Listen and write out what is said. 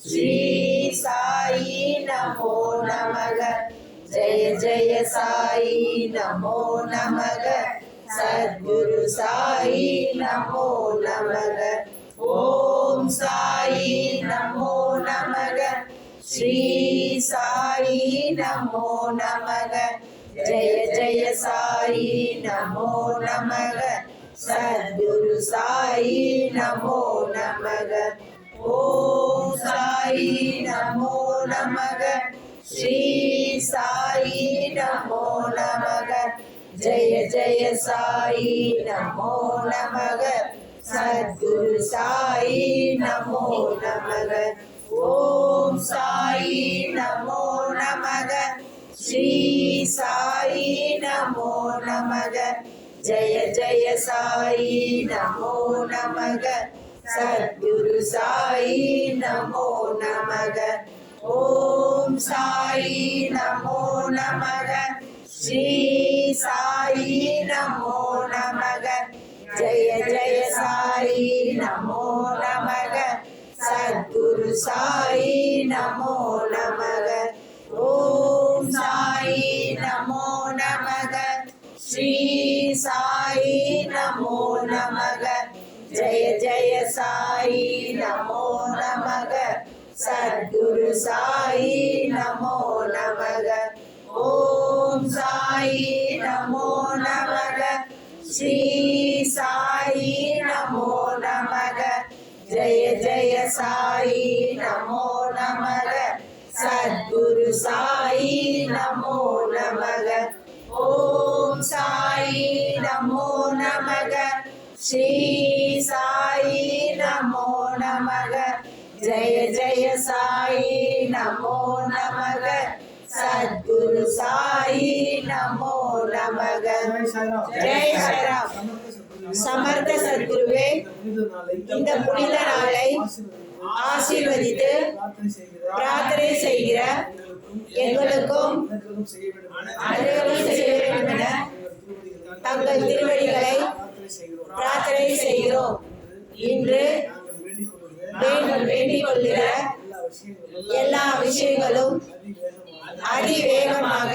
ஸ்ரீ சாயி நமோ நமக. ஜெய ஜெய சாயி நமோ நமக. சத்குரு சாயி நமோ நமக. ஓம் சாயி நமோ நமக. ஸ்ரீ சாயி நமோ நமக. ஜெய ஜெய சாயி நமோ நமக. சத்குரு சாயி நமோ நமக. ஓம் சாயி நமோ நமக. ஸ்ரீ சாயி நமோ நமக. ஜெய ஜெய சாயி நமோ நமக. சத்குரு சாயி நமோ நமக. ஓம் சாயி நமோ நமக. ஸ்ரீ சாயி நமோ நமக. ஜெய ஜெய சாயி நமோ நமக. சத்குரு சாயி நமோ நமக. ஓம் சாயி நமோ நமக. ஸ்ரீ சாயி நமோ நமக. ஜெய ஜெய சாயி நமோ நமக. சத்குரு சாயி நமோ நமக. ஓம் சாயி நமோ நமக. ஸ்ரீ சாயி நமோ நமக. ஜெய ஜெய சாயி நமோ நமக. சத்குரு சாயி நமோ நமக. ஓம் சாயி நமோ நமக. ஸ்ரீ சாயி நமோ நமக. ஜெய ஜெய சாயி நமோ நமக. சத்குரு சாயி நமோ நமக. ஓம் சாயி நமோ நமக. ஸ்ரீ சாயி நமோ நமக. ஜெய ஜெய சாயி நமோ நமக. சத்குரு சாயி நமோ நமக. ஜெய் ஸ்ரீராம். சமர்த்த சத்குருவே, இந்த புனித நாளை ஆசீர்வதித்து பிரார்த்தனை செய்கிற எங்களுக்கும் அனைவரும் செய்ய வேண்டும் என தங்கள் திருவடிகளை பிரார்த்தனை செய்கிறோம். இன்று வேண்டிக் கொள்கிற எல்லா விஷயங்களும் அதிவேகமாக